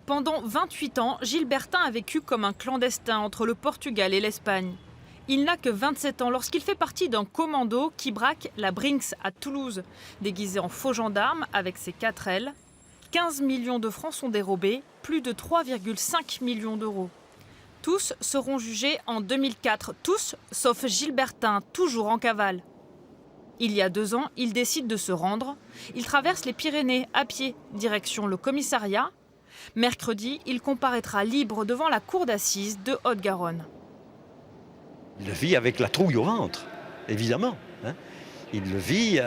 Pendant 28 ans, Gilbertin a vécu comme un clandestin entre le Portugal et l'Espagne. Il n'a que 27 ans lorsqu'il fait partie d'un commando qui braque la Brinks à Toulouse. Déguisé en faux gendarme avec ses 4 ailes, 15 millions de francs sont dérobés, plus de 3,5 millions d'euros. Tous seront jugés en 2004, tous sauf Gilbertin, toujours en cavale. Il y a 2 ans, il décide de se rendre. Il traverse les Pyrénées à pied, direction le commissariat. Mercredi, il comparaîtra libre devant la cour d'assises de Haute-Garonne. Il le vit avec la trouille au ventre, évidemment. Il le vit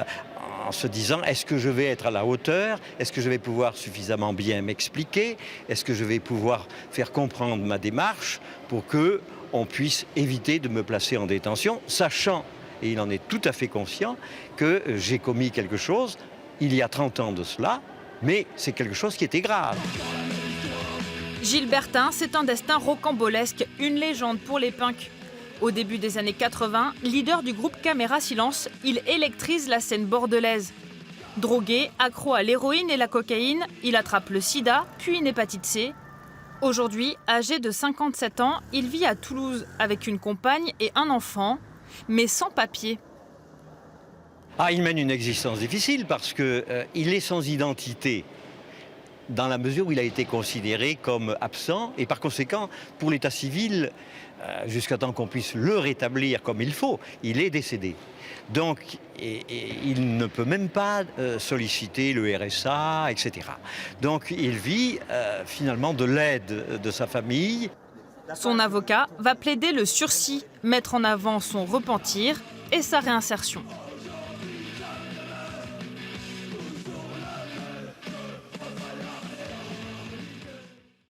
en se disant, est-ce que je vais être à la hauteur? Est-ce que je vais pouvoir suffisamment bien m'expliquer? Est-ce que je vais pouvoir faire comprendre ma démarche pour qu'on puisse éviter de me placer en détention, sachant, et il en est tout à fait conscient, que j'ai commis quelque chose il y a 30 ans de cela, mais c'est quelque chose qui était grave. Gilbertin, c'est un destin rocambolesque, une légende pour les punks. Au début des années 80, leader du groupe Caméra Silence, il électrise la scène bordelaise. Drogué, accro à l'héroïne et la cocaïne, il attrape le sida, puis une hépatite C. Aujourd'hui, âgé de 57 ans, il vit à Toulouse avec une compagne et un enfant, mais sans papier. Il mène une existence difficile parce qu'il est sans identité dans la mesure où il a été considéré comme absent et par conséquent, pour l'état civil, jusqu'à temps qu'on puisse le rétablir comme il faut, il est décédé. Donc, il ne peut même pas solliciter le RSA, etc. Donc, il vit finalement de l'aide de sa famille. Son avocat va plaider le sursis, mettre en avant son repentir et sa réinsertion.